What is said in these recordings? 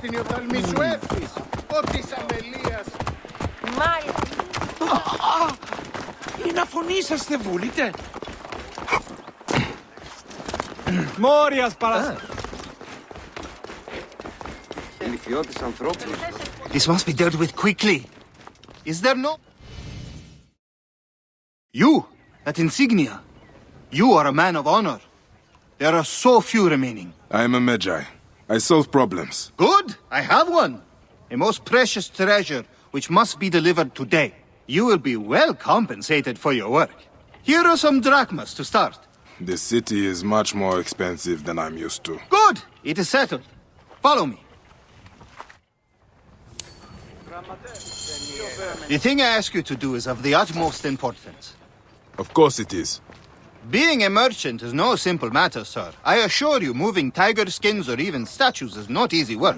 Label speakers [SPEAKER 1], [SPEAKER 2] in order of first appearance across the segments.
[SPEAKER 1] την οφθαλμή σου εύθυς. Ό,τι της αμελίας.
[SPEAKER 2] Μάλιστα.
[SPEAKER 3] Είναι αφωνήσαστε, βούλετε.
[SPEAKER 4] Μόριας παρασ...
[SPEAKER 2] Ηλικιώτης ανθρώπους.
[SPEAKER 5] This must be dealt with quickly. Is there no... You, that insignia. You are a man of honor. There are so few remaining.
[SPEAKER 6] I am a magi. I solve problems.
[SPEAKER 5] Good, I have one. A most precious treasure, which must be delivered today. You will be well compensated for your work. Here are some drachmas to start.
[SPEAKER 6] The city is much more expensive than I'm used to.
[SPEAKER 5] Good, it is settled. Follow me. The thing I ask you to do is of the utmost importance.
[SPEAKER 6] Of course it is.
[SPEAKER 5] Being a merchant is no simple matter, sir. I assure you, moving tiger skins or even statues is not easy work.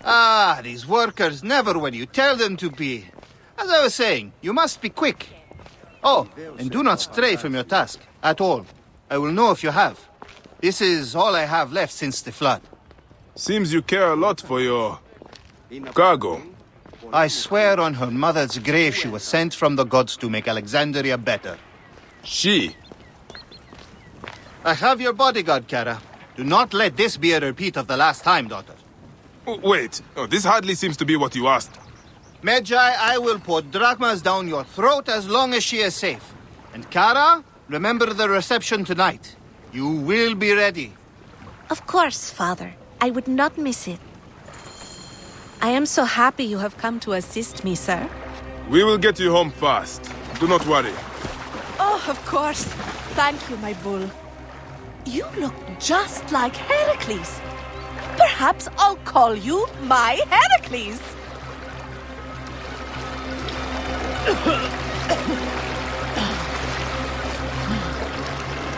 [SPEAKER 5] Ah, these workers never when you tell them to be. As I was saying, you must be quick. Oh, and do not stray from your task, at all. I will know if you have. This is all I have left since the flood.
[SPEAKER 6] Seems you care a lot for your... cargo.
[SPEAKER 5] I swear on her mother's grave she was sent from the gods to make Alexandria better.
[SPEAKER 6] She.
[SPEAKER 5] I have your bodyguard, Kara. Do not let this be a repeat of the last time, daughter.
[SPEAKER 6] Wait, oh, this hardly seems to be what you asked.
[SPEAKER 5] Magi, I will pour drachmas down your throat as long as she is safe. And Kara, remember the reception tonight. You will be ready.
[SPEAKER 7] Of course, Father. I would not miss it. I am so happy you have come to assist me, sir.
[SPEAKER 6] We will get you home fast. Do not worry.
[SPEAKER 7] Oh, of course. Thank you, my bull. You look just like Heracles. Perhaps I'll call you my Heracles.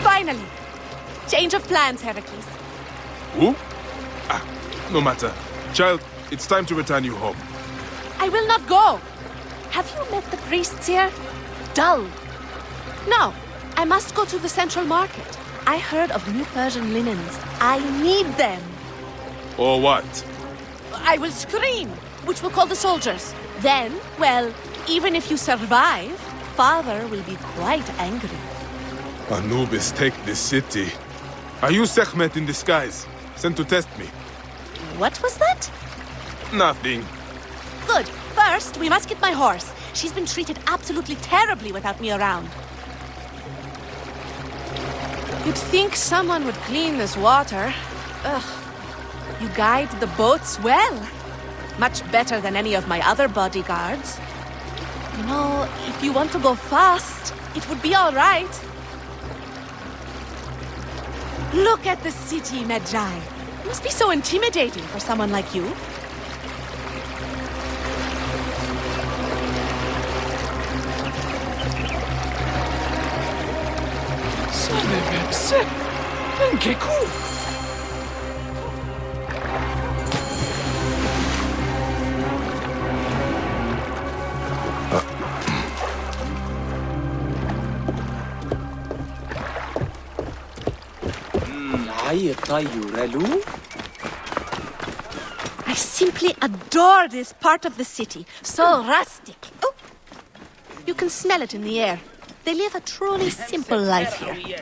[SPEAKER 7] Finally. Change of plans, Heracles.
[SPEAKER 6] Who? Ah, no matter. Child, it's time to return you home.
[SPEAKER 7] I will not go. Have you met the priests here? Dull. No, I must go to the central market. I heard of new Persian linens. I need them.
[SPEAKER 6] Or what?
[SPEAKER 7] I will scream, which will call the soldiers. Then, well, even if you survive, Father will be quite angry.
[SPEAKER 6] Anubis take the city. Are you Sekhmet in disguise? Sent to test me?
[SPEAKER 7] What was that?
[SPEAKER 6] Nothing.
[SPEAKER 7] Good. First, we must get my horse. She's been treated absolutely terribly without me around. You'd think someone would clean this water. Ugh. You guide the boats well. Much better than any of my other bodyguards. You know, if you want to go fast, it would be all right. Look at the city, Magi. It must be so intimidating for someone like you.
[SPEAKER 3] Che cool.
[SPEAKER 7] I simply adore this part of the city. So rustic. Oh, you can smell it in the air. They live a truly simple life here.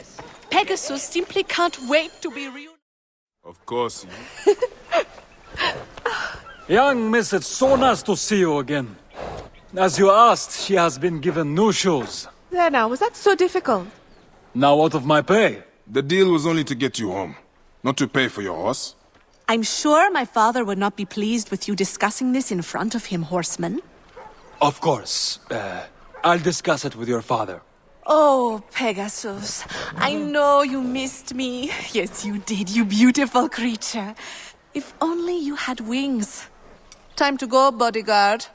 [SPEAKER 7] Pegasus simply can't wait to be reunited.
[SPEAKER 6] Of course.
[SPEAKER 4] Young miss, it's so nice to see you again. As you asked, she has been given new shoes.
[SPEAKER 8] There now, was that so difficult?
[SPEAKER 4] Now out of my pay.
[SPEAKER 6] The deal was only to get you home, not to pay for your horse.
[SPEAKER 7] I'm sure my father would not be pleased with you discussing this in front of him, horseman.
[SPEAKER 4] Of course. I'll discuss it with your father.
[SPEAKER 7] Oh, Pegasus, I know you missed me. Yes, you did, you beautiful creature. If only you had wings. Time to go, bodyguard.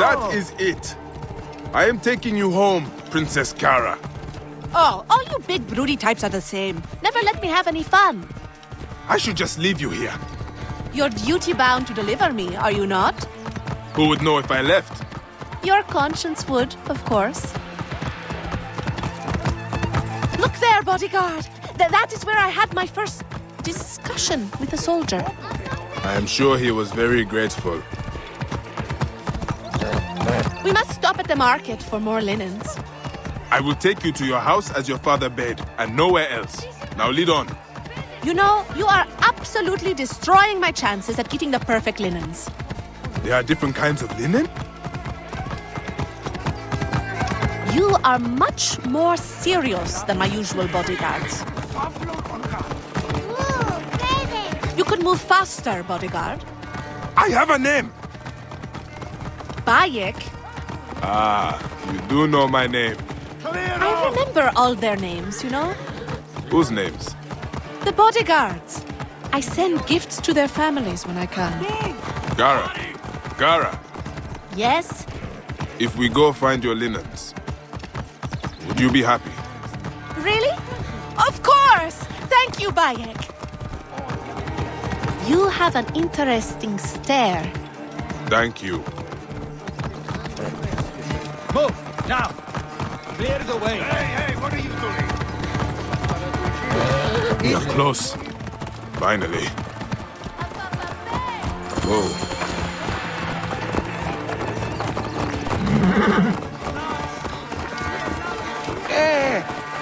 [SPEAKER 6] That is it. I am taking you home, Princess Kara.
[SPEAKER 7] Oh, all you big broody types are the same. Never let me have any fun.
[SPEAKER 6] I should just leave you here.
[SPEAKER 7] You're duty-bound to deliver me, are you not?
[SPEAKER 6] Who would know if I left?
[SPEAKER 7] Your conscience would, of course. Look there, bodyguard. That is where I had my first discussion with a soldier.
[SPEAKER 6] I am sure he was very grateful.
[SPEAKER 7] We must stop at the market for more linens.
[SPEAKER 6] I will take you to your house as your father bade, and nowhere else. Now lead on.
[SPEAKER 7] You know, you are absolutely destroying my chances at getting the perfect linens.
[SPEAKER 6] There are different kinds of linen?
[SPEAKER 7] You are much more serious than my usual bodyguards. You could move faster, bodyguard.
[SPEAKER 6] I have a name!
[SPEAKER 7] Bayek.
[SPEAKER 6] Ah, you do know my name.
[SPEAKER 7] I remember all their names, you know?
[SPEAKER 6] Whose names?
[SPEAKER 7] The bodyguards. I send gifts to their families when I can.
[SPEAKER 6] Gara,
[SPEAKER 7] Yes?
[SPEAKER 6] if we go find your linens, would you be happy?
[SPEAKER 7] Really? Of course! Thank you, Bayek. You have an interesting stare.
[SPEAKER 6] Thank you.
[SPEAKER 3] Move, now! Clear the way! Hey, what are you doing?
[SPEAKER 6] We are close. Finally. Whoa.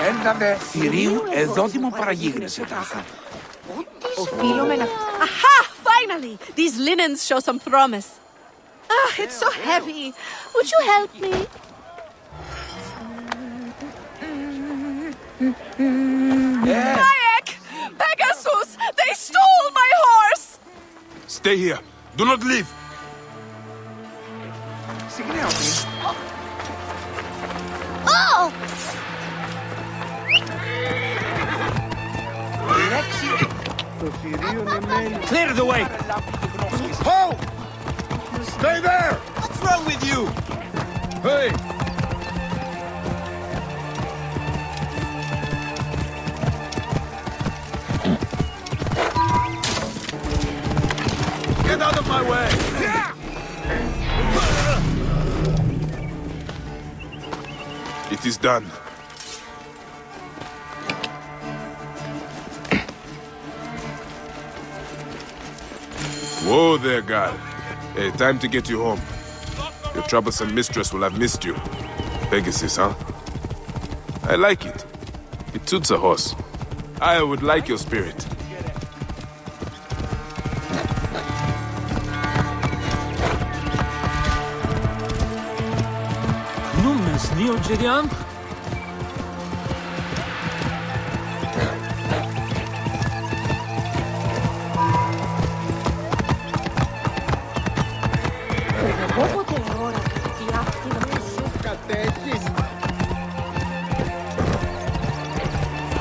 [SPEAKER 3] Έλαβε θηρίου εδώ τι μου παραγίγνεσαι τάχα.
[SPEAKER 7] Aha! Finally! These linens show some promise. Ah, it's so heavy. Would you help me? Bayek! Pegasus! They stole my horse!
[SPEAKER 6] Stay here. Do not leave.
[SPEAKER 7] Oh!
[SPEAKER 3] Clear the way!
[SPEAKER 1] Halt! Stay there!
[SPEAKER 3] What's wrong with you?
[SPEAKER 1] Hey!
[SPEAKER 3] Get out of my way!
[SPEAKER 6] It is done. Whoa there, girl. Hey, time to get you home. Your troublesome mistress will have missed you. Pegasus, huh? I like it. It suits a horse. I would like your spirit.
[SPEAKER 4] Numes Neo Gideon?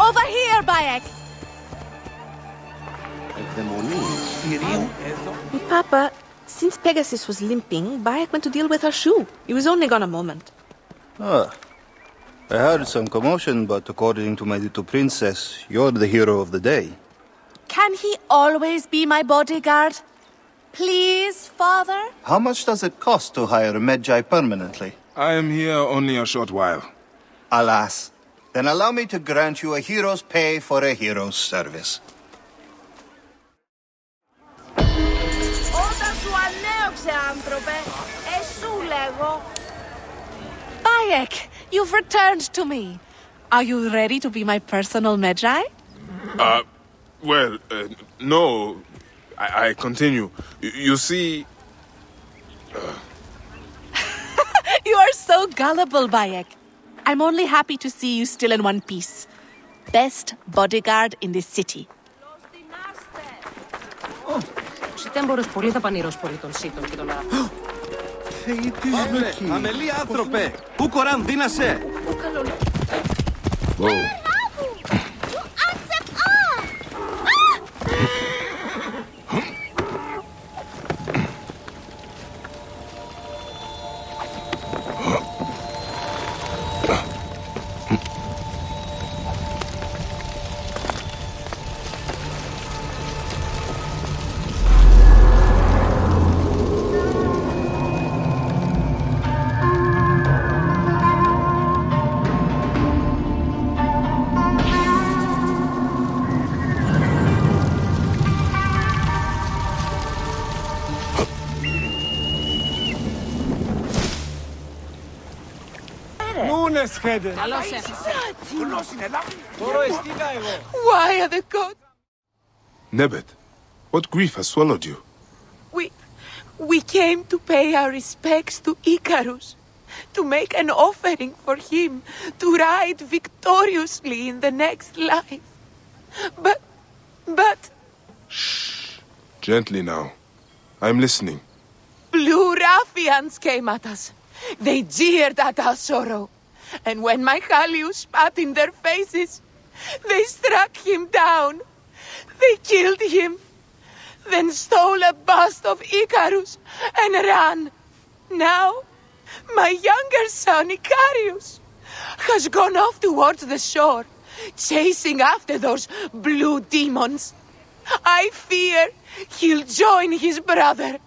[SPEAKER 7] Over here, Bayek! Papa, since Pegasus was limping, Bayek went to deal with her shoe. He was only gone a moment.
[SPEAKER 5] Ah. I heard some commotion, but according to my little princess, you're the hero of the day.
[SPEAKER 7] Can he always be my bodyguard? Please, father?
[SPEAKER 5] How much does it cost to hire a Magi permanently?
[SPEAKER 6] I am here only a short while.
[SPEAKER 5] Alas. Then allow me to grant you a hero's pay for a hero's service.
[SPEAKER 7] Bayek, you've returned to me. Are you ready to be my personal Magi?
[SPEAKER 6] No. I continue. You see...
[SPEAKER 7] You are so gullible, Bayek. I'm only happy to see you still in one piece. Best bodyguard in this city.
[SPEAKER 3] Αμελή άνθρωπε! Πού κοράν δίνασε!
[SPEAKER 4] Eskhede.
[SPEAKER 8] Why are the gods?
[SPEAKER 6] Nebet, what grief has swallowed you?
[SPEAKER 8] We came to pay our respects to Icarus, to make an offering for him to ride victoriously in the next life. But...
[SPEAKER 6] Shh. Gently now. I'm listening.
[SPEAKER 8] Blue ruffians came at us. They jeered at our sorrow. And when my Halius spat in their faces, they struck him down. They killed him. Then stole a bust of Icarus and ran. Now, my younger son, Icarius, has gone off towards the shore, chasing after those blue demons. I fear he'll join his brother.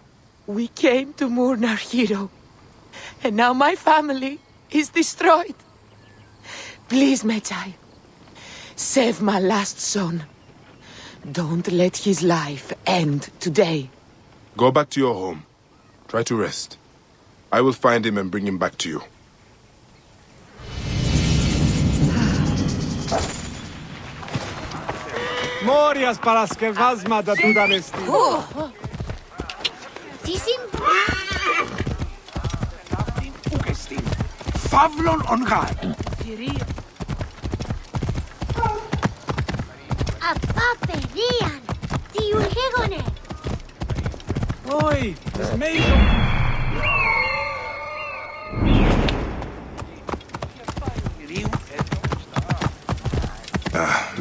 [SPEAKER 8] We came to mourn our hero, and now my family is destroyed. Please, Magi, save my last son. Don't let his life end today.
[SPEAKER 6] Go back to your home. Try to rest. I will find him and bring him back to you.
[SPEAKER 4] Morias παρασκευάσματα του ήταν εστί.
[SPEAKER 9] Τι
[SPEAKER 3] Φαύλων ονγάρ.
[SPEAKER 9] Απά παιδείαν. Τι ουλχέγονε.
[SPEAKER 4] Oi, es meio.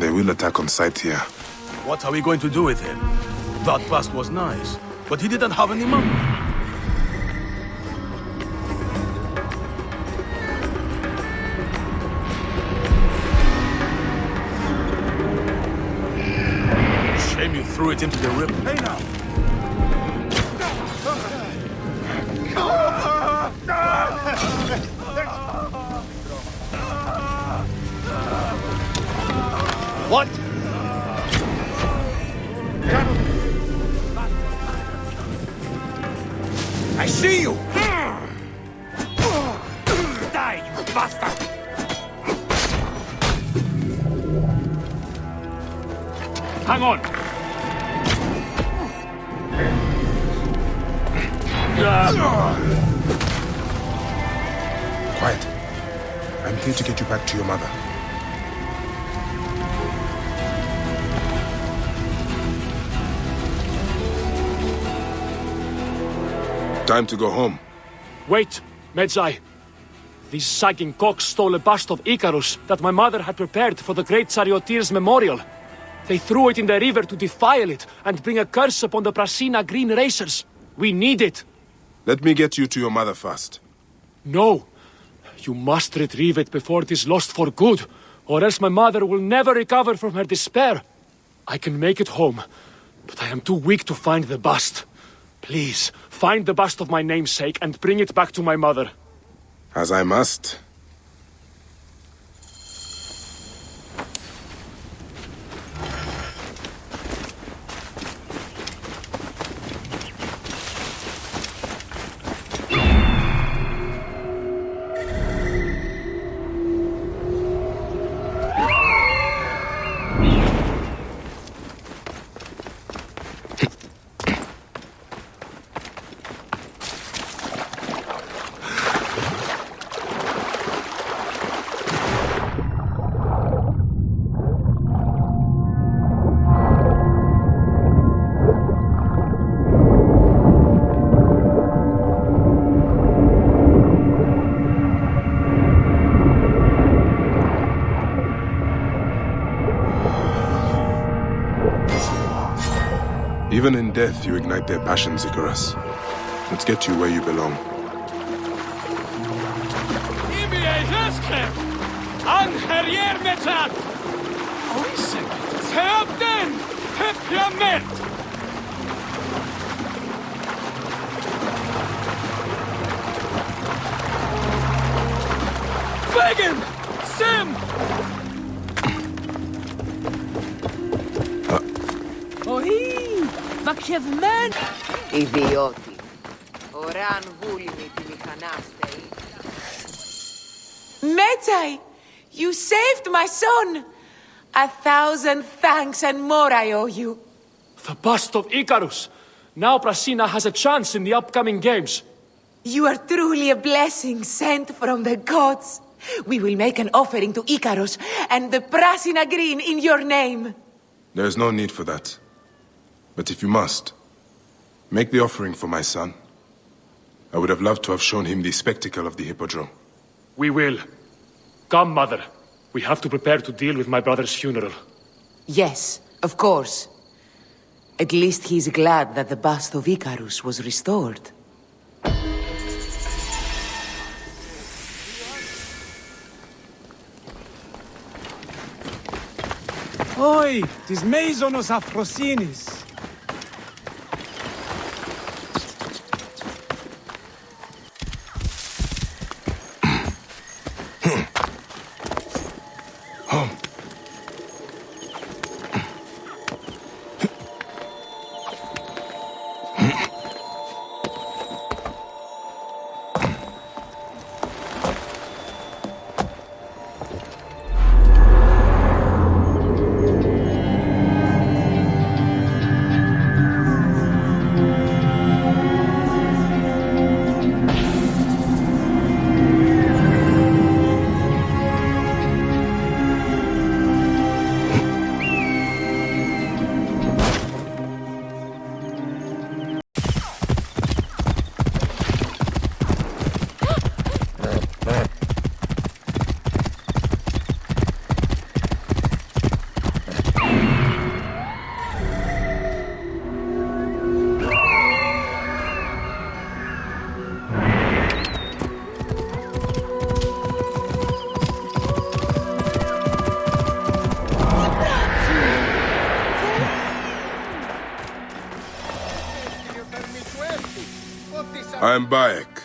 [SPEAKER 6] They will attack on sight here.
[SPEAKER 1] What are we going to do with him? That bust was nice, but he didn't have any money. Shame you threw it into the river. Hey now! What?
[SPEAKER 3] I see you! Die, you bastard!
[SPEAKER 4] Hang on.
[SPEAKER 6] Quiet. I'm here to get you back to your mother. Time to go home.
[SPEAKER 10] Wait, Magi. These sagging cocks stole a bust of Icarus that my mother had prepared for the great charioteer's memorial. They threw it in the river to defile it and bring a curse upon the Brasina green racers. We need it.
[SPEAKER 6] Let me get you to your mother first.
[SPEAKER 10] No. You must retrieve it before it is lost for good, or else my mother will never recover from her despair. I can make it home, but I am too weak to find the bust. Please, find the bust of my namesake and bring it back to my mother.
[SPEAKER 6] As I must. Even in death, you ignite their passions, Icarus. Let's get you where you belong.
[SPEAKER 10] Sim!
[SPEAKER 8] Μαξευμέν! Ιδιώτη. Ωράν βούλημη τη μηχανάστε. Medjay, you saved my son. 1,000 thanks and more I owe you.
[SPEAKER 10] The bust of Icarus! Now Brasina has a chance in the upcoming games.
[SPEAKER 8] You are truly a blessing sent from the gods. We will make an offering to Icarus and the Brasina Green in your name.
[SPEAKER 6] There is no need for that. But if you must, make the offering for my son. I would have loved to have shown him the spectacle of the Hippodrome.
[SPEAKER 10] We will. Come, Mother. We have to prepare to deal with my brother's funeral.
[SPEAKER 8] Yes, of course. At least he's glad that the bust of Icarus was restored.
[SPEAKER 3] Oi, tis Maisonos Afrosinis.
[SPEAKER 6] I am Bayek.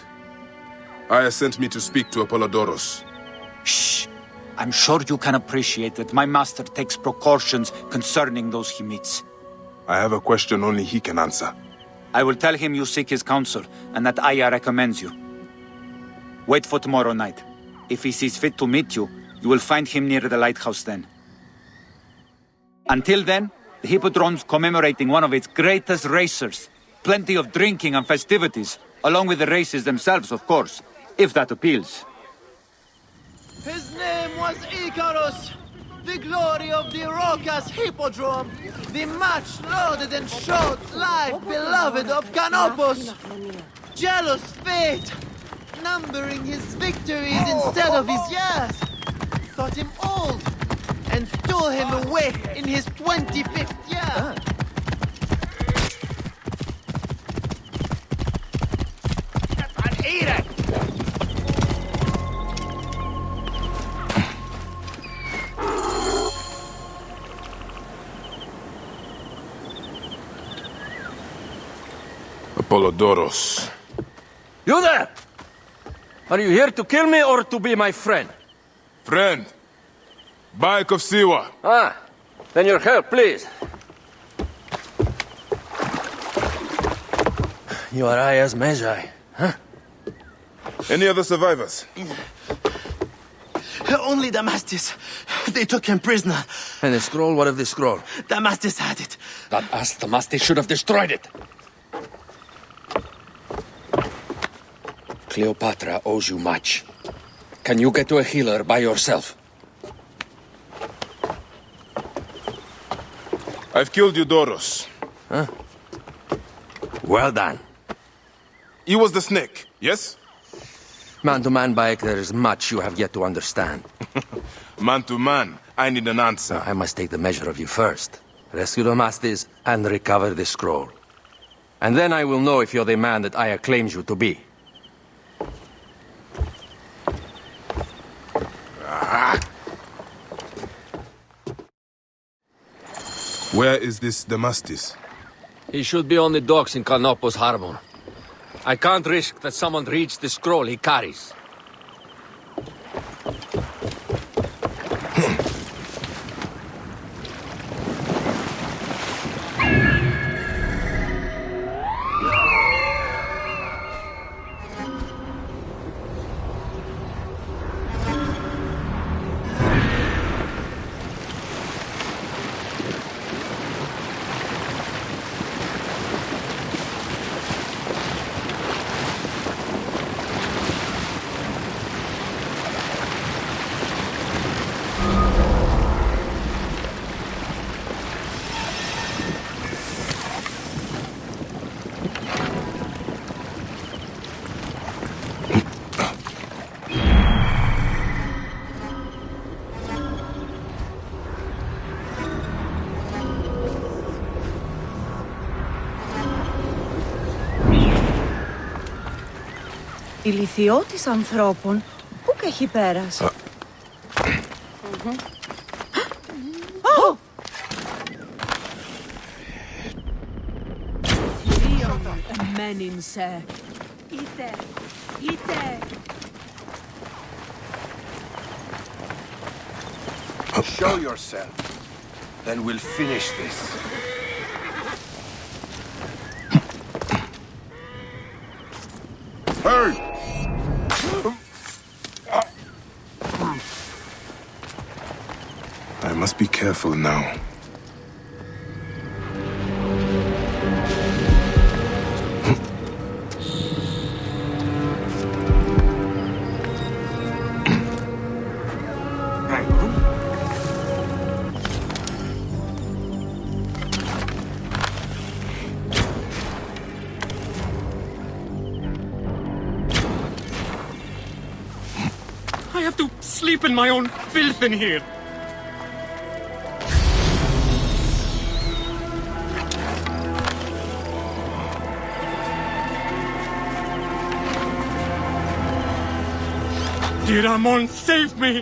[SPEAKER 6] Aya sent me to speak to Apollodorus.
[SPEAKER 11] Shh! I'm sure you can appreciate that my master takes precautions concerning those he meets.
[SPEAKER 6] I have a question only he can answer.
[SPEAKER 11] I will tell him you seek his counsel, and that Aya recommends you. Wait for tomorrow night. If he sees fit to meet you, you will find him near the lighthouse then. Until then, the Hippodrome's commemorating one of its greatest racers. Plenty of drinking and festivities, along with the races themselves, of course, if that appeals.
[SPEAKER 12] His name was Icarus, the glory of the raucous Hippodrome, the much-lauded and short-lived beloved of Canopus. Jealous fate, numbering his victories instead of his years, thought him old, and stole him away in his 25th year.
[SPEAKER 3] Eat it!
[SPEAKER 6] Apollodorus.
[SPEAKER 13] You there! Are you here to kill me or to be my friend?
[SPEAKER 6] Friend. Bayek of Siwa.
[SPEAKER 13] Ah, then your help, please. You are Aya's Medjay, huh?
[SPEAKER 6] Any other survivors?
[SPEAKER 12] Only Damastis. They took him prisoner.
[SPEAKER 13] And the scroll? What of the scroll?
[SPEAKER 12] Damastis had it.
[SPEAKER 13] That ass Damastis should have destroyed it. Cleopatra owes you much. Can you get to a healer by yourself?
[SPEAKER 6] I've killed Eudoros.
[SPEAKER 13] Huh? Well done.
[SPEAKER 6] He was the snake, yes?
[SPEAKER 13] Man to man, Bayek, there is much you have yet to understand.
[SPEAKER 6] Man to man, I need an answer.
[SPEAKER 13] I must take the measure of you first. Rescue Damastis and recover the scroll. And then I will know if you're the man that Aya claims you to be.
[SPEAKER 6] Where is this Damastis?
[SPEAKER 13] He should be on the docks in Canopus Harbor. I can't risk that someone reads the scroll he carries.
[SPEAKER 14] Τη λιθιώτης ανθρώπων, πού και έχει πέρασε.
[SPEAKER 7] Εμένινσε. Είτε.
[SPEAKER 2] Show yourself. Then we'll finish this.
[SPEAKER 6] Hey! I must be careful now.
[SPEAKER 10] I have to sleep in my own filth in here. Dear Amon, save me!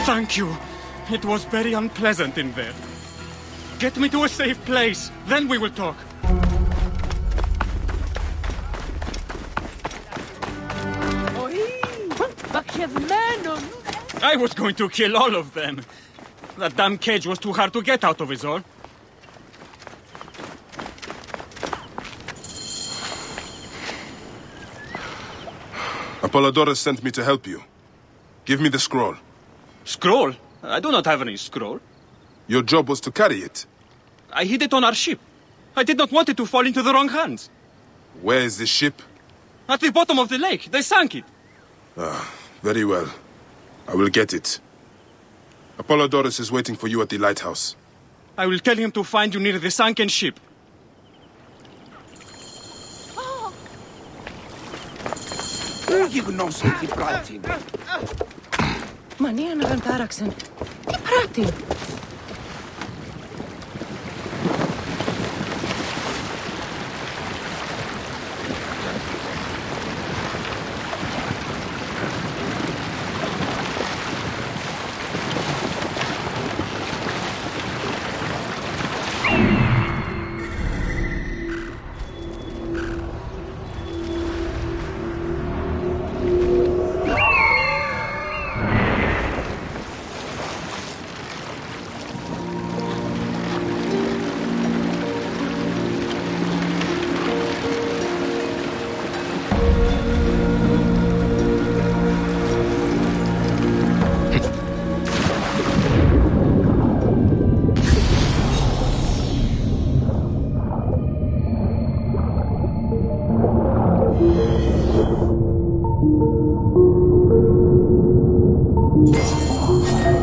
[SPEAKER 10] Thank you. It was very unpleasant in there. Get me to a safe place, then we will talk. I was going to kill all of them. That damn cage was too hard to get out of, is all.
[SPEAKER 6] Apollodorus sent me to help you. Give me the scroll.
[SPEAKER 10] Scroll? I do not have any scroll.
[SPEAKER 6] Your job was to carry it.
[SPEAKER 10] I hid it on our ship. I did not want it to fall into the wrong hands.
[SPEAKER 6] Where is the ship?
[SPEAKER 10] At the bottom of the lake. They sank it.
[SPEAKER 6] Very well. I will get it. Apollodorus is waiting for you at the lighthouse.
[SPEAKER 10] I will tell him to find you near the sunken ship.
[SPEAKER 14] Μανία να γαντάραξεν. Τι πράττει.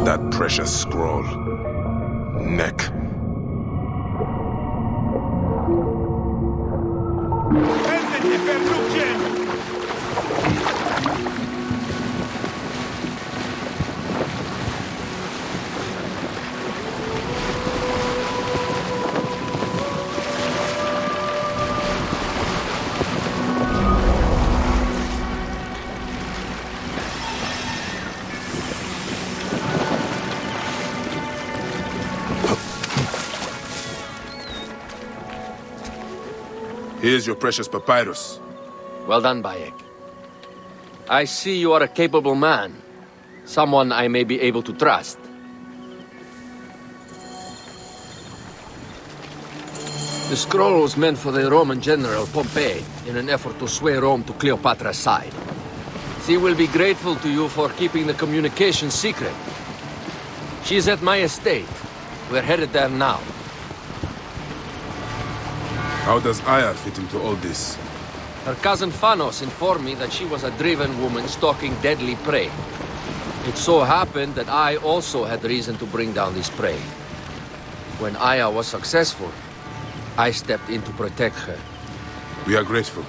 [SPEAKER 6] That precious scroll. Neck. Here's your precious papyrus.
[SPEAKER 13] Well done, Bayek. I see you are a capable man. Someone I may be able to trust. The scroll was meant for the Roman general Pompey in an effort to sway Rome to Cleopatra's side. She will be grateful to you for keeping the communication secret. She is at my estate. We're headed there now.
[SPEAKER 6] How does Aya fit into all this?
[SPEAKER 13] Her cousin Phanos informed me that she was a driven woman stalking deadly prey. It so happened that I also had reason to bring down this prey. When Aya was successful, I stepped in to protect her.
[SPEAKER 6] We are grateful.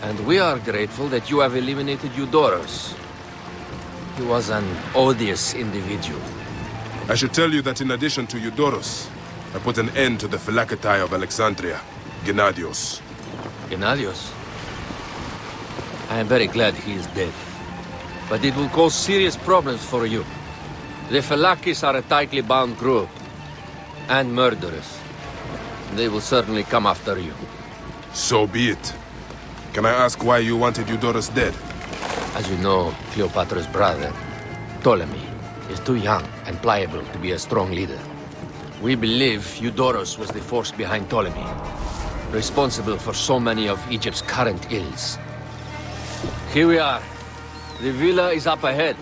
[SPEAKER 13] And we are grateful that you have eliminated Eudorus. He was an odious individual.
[SPEAKER 6] I should tell you that in addition to Eudorus, I put an end to the Phylacetae of Alexandria, Gennadios.
[SPEAKER 13] Gennadios? I am very glad he is dead. But it will cause serious problems for you. The Felakis are a tightly bound group. And murderers. They will certainly come after you.
[SPEAKER 6] So be it. Can I ask why you wanted Eudorus dead?
[SPEAKER 13] As you know, Cleopatra's brother, Ptolemy, is too young and pliable to be a strong leader. We believe Eudorus was the force behind Ptolemy, responsible for so many of Egypt's current ills. Here we are. The villa is up ahead.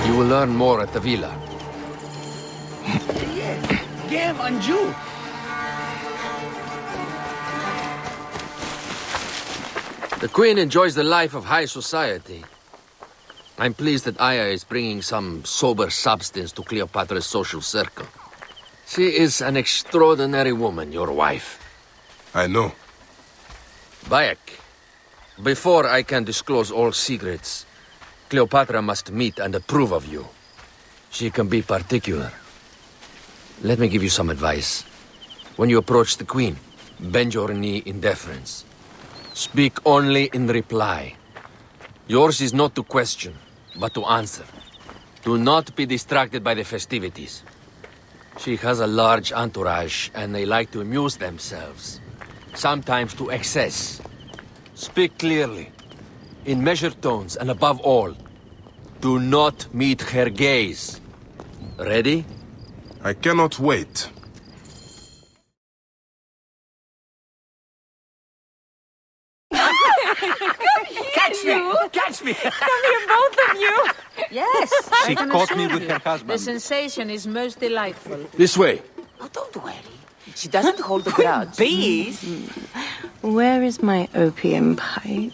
[SPEAKER 13] You will learn more at the villa.
[SPEAKER 3] Game and you.
[SPEAKER 13] The Queen enjoys the life of high society. I'm pleased that Aya is bringing some sober substance to Cleopatra's social circle. She is an extraordinary woman, your wife.
[SPEAKER 6] I know.
[SPEAKER 13] Bayek, before I can disclose all secrets, Cleopatra must meet and approve of you. She can be particular. Let me give you some advice. When you approach the Queen, bend your knee in deference. Speak only in reply. Yours is not to question, but to answer. Do not be distracted by the festivities. She has a large entourage, and they like to amuse themselves. Sometimes to excess. Speak clearly, in measured tones, and above all, do not meet her gaze. Ready?
[SPEAKER 6] I cannot wait.
[SPEAKER 3] Catch me! Catch me!
[SPEAKER 14] Come here, both of you! Yes,
[SPEAKER 11] She
[SPEAKER 14] I can
[SPEAKER 11] caught
[SPEAKER 14] assure
[SPEAKER 11] me with
[SPEAKER 14] you.
[SPEAKER 11] her husband.
[SPEAKER 14] The sensation is most delightful.
[SPEAKER 13] This way.
[SPEAKER 8] Oh, don't worry. She doesn't hold a grudge.
[SPEAKER 14] Please. Where is my opium pipe?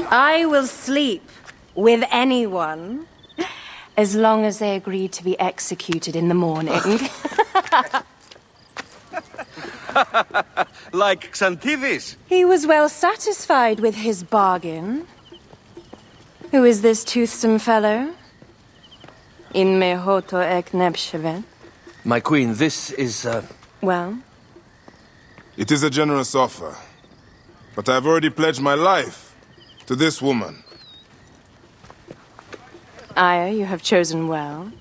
[SPEAKER 14] I will sleep with anyone as long as they agree to be executed in the morning.
[SPEAKER 11] Like Xantivis.
[SPEAKER 14] He was well satisfied with his bargain. Who is this toothsome fellow? In mehoto ek nebshevet.
[SPEAKER 13] My queen, this is,
[SPEAKER 14] Well?
[SPEAKER 6] It is a generous offer. But I've already pledged my life to this woman.
[SPEAKER 14] Aya, you have chosen well.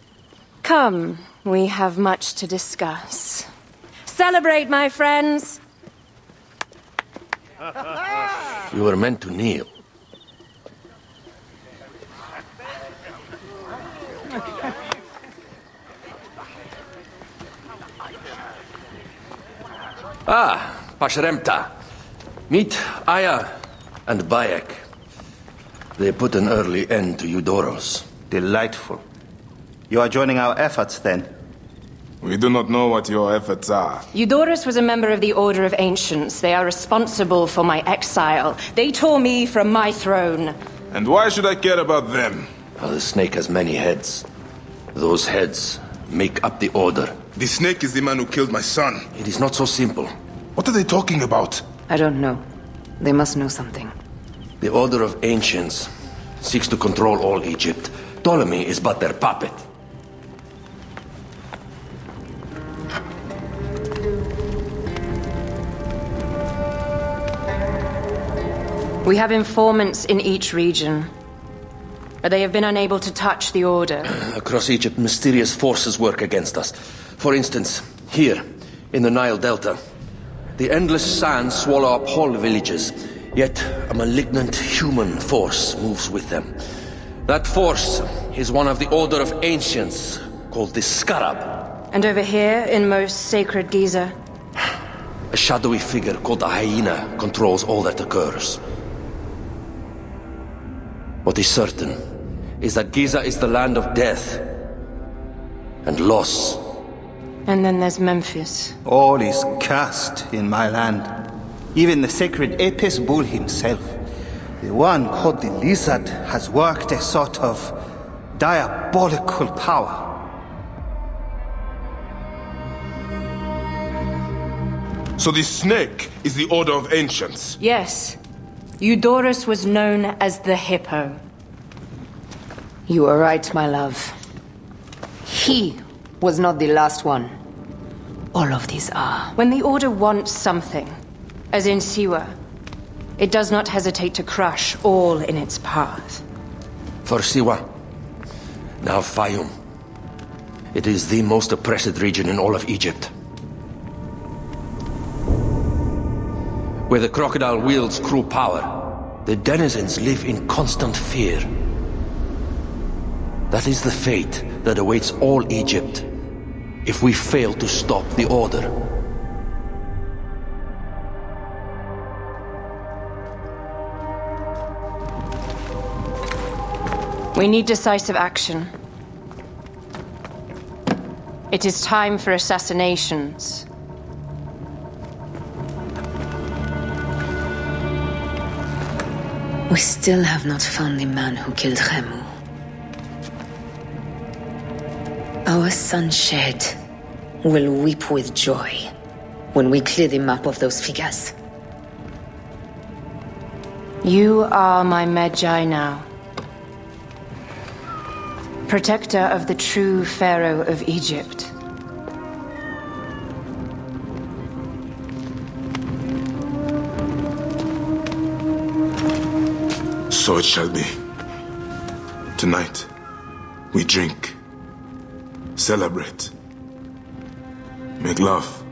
[SPEAKER 14] Come, we have much to discuss. Celebrate, my friends!
[SPEAKER 13] you were meant to kneel. Pashremta. Meet Aya and Bayek. They put an early end to Eudorus.
[SPEAKER 5] Delightful. You are joining our efforts, then?
[SPEAKER 6] We do not know what your efforts are.
[SPEAKER 14] Eudorus was a member of the Order of Ancients. They are responsible for my exile. They tore me from my throne.
[SPEAKER 6] And why should I care about them?
[SPEAKER 13] The snake has many heads. Those heads make up the Order.
[SPEAKER 6] The snake is the man who killed my son.
[SPEAKER 13] It is not so simple.
[SPEAKER 6] What are they talking about?
[SPEAKER 14] I don't know. They must know something.
[SPEAKER 13] The Order of Ancients seeks to control all Egypt. Ptolemy is but their puppet.
[SPEAKER 14] We have informants in each region, but they have been unable to touch the Order.
[SPEAKER 13] Across Egypt, mysterious forces work against us. For instance, here, in the Nile Delta, the endless sands swallow up whole villages, yet a malignant human force moves with them. That force is one of the Order of Ancients, called the Scarab.
[SPEAKER 14] And over here, in most sacred Giza?
[SPEAKER 13] A shadowy figure called the Hyena controls all that occurs. What is certain is that Giza is the land of death and loss.
[SPEAKER 14] And then there's Memphis.
[SPEAKER 5] All is cursed in my land. Even the sacred Apis bull himself. The one called the Lizard has worked a sort of diabolical power.
[SPEAKER 6] So the snake is the Order of Ancients?
[SPEAKER 14] Yes. Eudorus was known as the Hippo.
[SPEAKER 15] You are right, my love. He was not the last one. All of these are.
[SPEAKER 14] When the Order wants something, as in Siwa, it does not hesitate to crush all in its path.
[SPEAKER 13] For Siwa, now Fayum. It is the most oppressed region in all of Egypt. Where the crocodile wields cruel power, the denizens live in constant fear. That is the fate that awaits all Egypt if we fail to stop the Order.
[SPEAKER 14] We need decisive action. It is time for assassinations.
[SPEAKER 15] We still have not found the man who killed Khemu. Our son Shed will weep with joy when we clear the map of those figures.
[SPEAKER 14] You are my Magi now. Protector of the true Pharaoh of Egypt.
[SPEAKER 6] So it shall be. Tonight, we drink, celebrate, make love.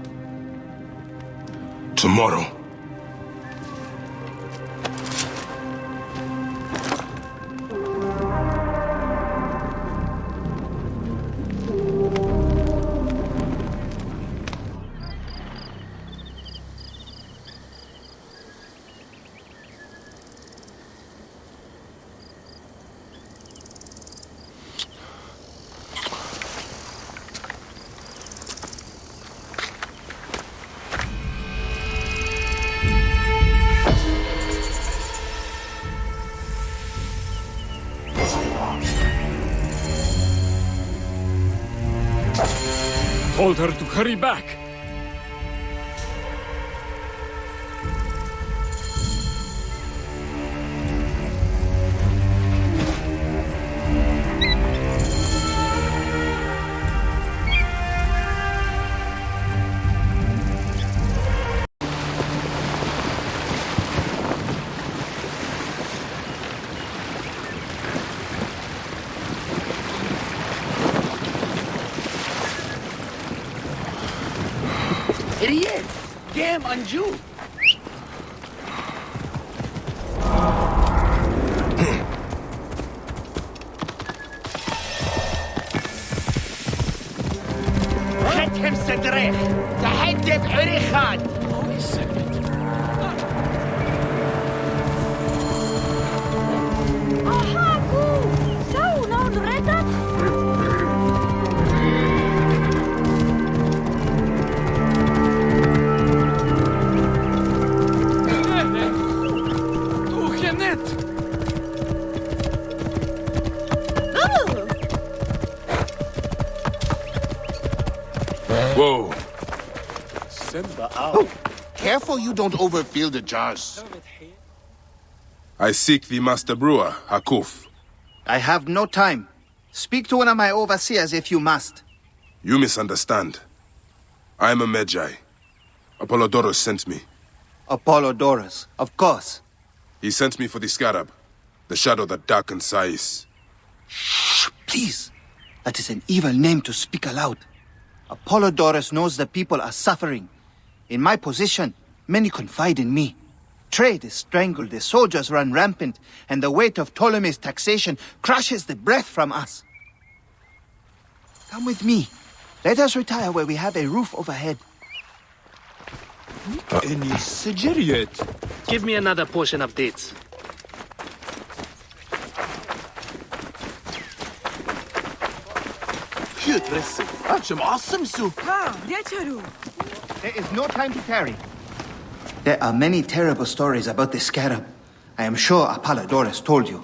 [SPEAKER 6] Tomorrow,
[SPEAKER 4] Told her to hurry back.
[SPEAKER 3] Idiot! Damn, Anju! ختم صدره تحدف عريخان
[SPEAKER 6] Whoa.
[SPEAKER 2] Oh, careful you don't overfill the jars.
[SPEAKER 6] I seek the master brewer, Hakuf.
[SPEAKER 5] I have no time. Speak to one of my overseers if you must.
[SPEAKER 6] You misunderstand. I am a Magi. Apollodorus sent me.
[SPEAKER 5] Apollodorus, of course.
[SPEAKER 6] He sent me for the scarab, the shadow that darkens Sais.
[SPEAKER 5] Shh, please. That is an evil name to speak aloud. Apollodorus knows the people are suffering. In my position, many confide in me. Trade is strangled, the soldiers run rampant, and the weight of Ptolemy's taxation crushes the breath from us. Come with me. Let us retire where we have a roof overhead.
[SPEAKER 10] Give me another portion of dates.
[SPEAKER 5] There is no time to tarry. There are many terrible stories about the scarab. I am sure Apollodorus told you.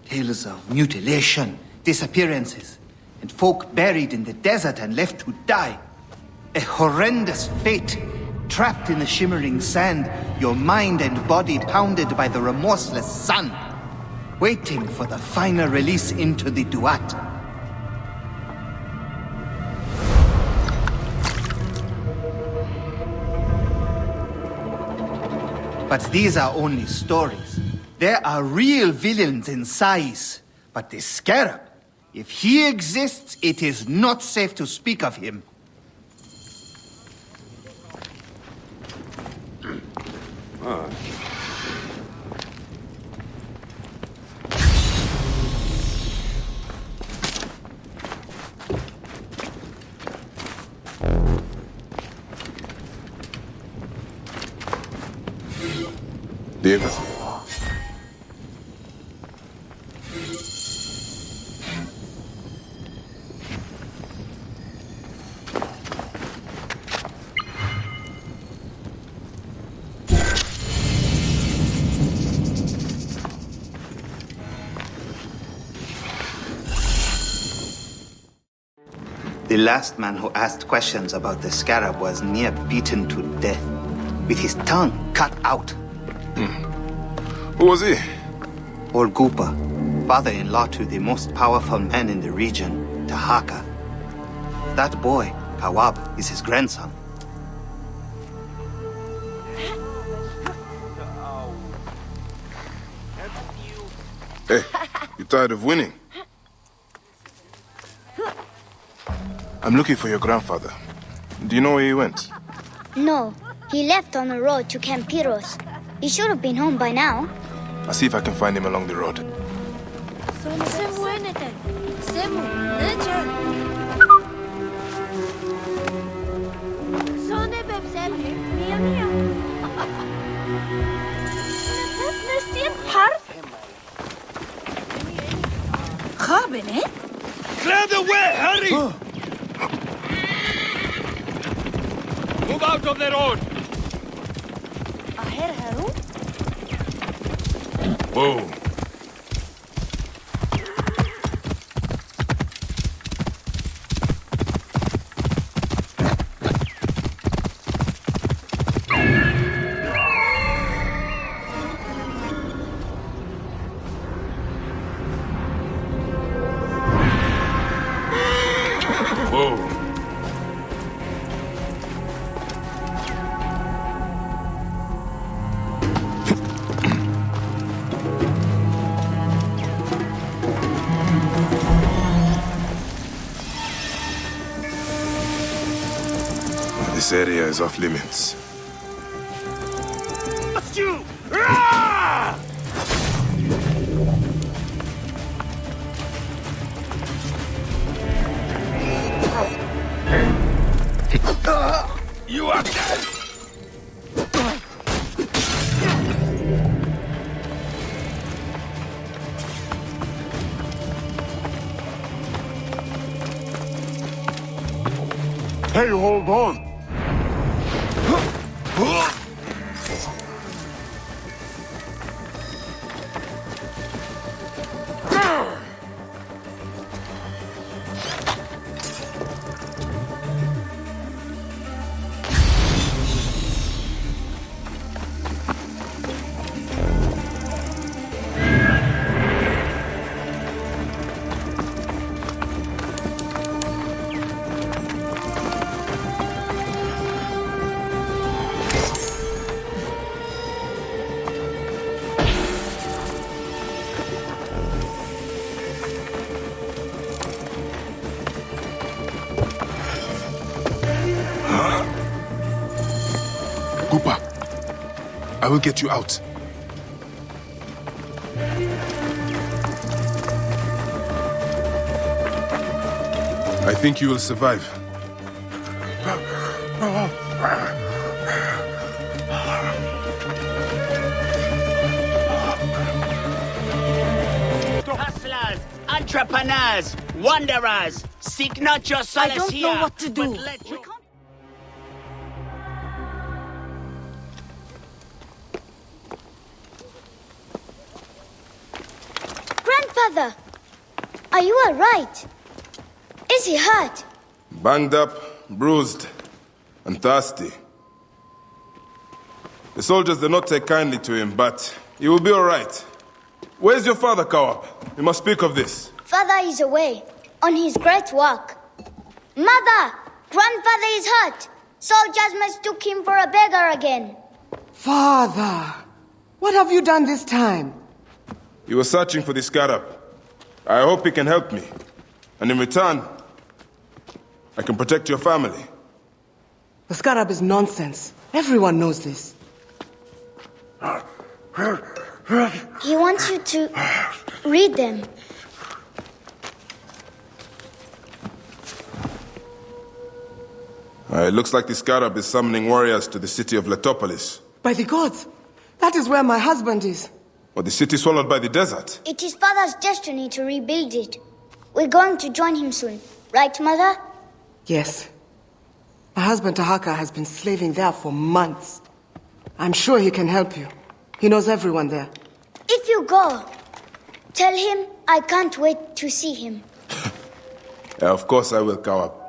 [SPEAKER 5] Tales of mutilation, disappearances, and folk buried in the desert and left to die. A horrendous fate, trapped in the shimmering sand, your mind and body pounded by the remorseless sun, waiting for the final release into the Duat. But these are only stories. There are real villains in Sais. But the Scarab, if he exists, it is not safe to speak of him.
[SPEAKER 6] Diego.
[SPEAKER 5] The last man who asked questions about the Scarab was near beaten to death, with his tongue cut out.
[SPEAKER 6] Who was he?
[SPEAKER 5] Orgupa, father-in-law to the most powerful man in the region, Tahaka. That boy, Kawab, is his grandson.
[SPEAKER 6] Hey, you tired of winning? I'm looking for your grandfather. Do you know where he went?
[SPEAKER 9] No, he left on the road to Campiros. He should have been home by now.
[SPEAKER 6] I'll see if I can find him along the road.
[SPEAKER 3] Clear the way, hurry! Move out of the road!
[SPEAKER 6] Whoa. This area is off limits.
[SPEAKER 3] You are dead!
[SPEAKER 1] Hey, hold on!
[SPEAKER 6] I will get you out. I think you will survive.
[SPEAKER 16] Hustlers, entrepreneurs, wanderers, seek not your solace
[SPEAKER 7] I don't
[SPEAKER 16] here,
[SPEAKER 7] know what to do.
[SPEAKER 16] but let your...
[SPEAKER 9] Grandfather! Are you all right? Is he hurt?
[SPEAKER 6] Banged up, bruised, and thirsty. The soldiers did not take kindly to him, but he will be all right. Where's your father, Kawab? We must speak of this.
[SPEAKER 9] Father is away, on his great walk. Mother! Grandfather is hurt! Soldiers mistook him for a beggar again.
[SPEAKER 17] Father! What have you done this time?
[SPEAKER 6] He was searching for the scarab. I hope he can help me. And in return, I can protect your family.
[SPEAKER 17] The scarab is nonsense. Everyone knows this.
[SPEAKER 9] He wants you to read them.
[SPEAKER 6] It looks like the scarab is summoning warriors to the city of Letopolis.
[SPEAKER 17] By the gods! That is where my husband is.
[SPEAKER 6] Or the city swallowed by the desert.
[SPEAKER 9] It is Father's destiny to rebuild it. We're going to join him soon. Right, Mother?
[SPEAKER 17] Yes. My husband Tahaka has been slaving there for months. I'm sure he can help you. He knows everyone there.
[SPEAKER 9] If you go, tell him I can't wait to see him.
[SPEAKER 6] Yeah, of course I will, Kawab.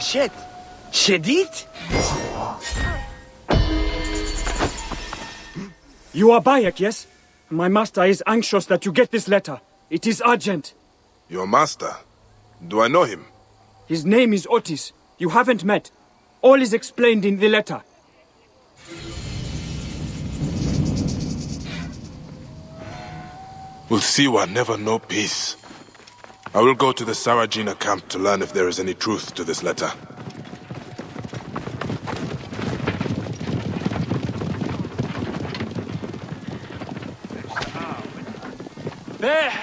[SPEAKER 3] Shit. Shedit?
[SPEAKER 10] You are Bayek, yes? My master is anxious that you get this letter. It is urgent.
[SPEAKER 6] Your master? Do I know him?
[SPEAKER 10] His name is Otis. You haven't met. All is explained in the letter.
[SPEAKER 6] We'll see one, never know peace. I will go to the Sarajina camp to learn if there is any truth to this letter.
[SPEAKER 10] There!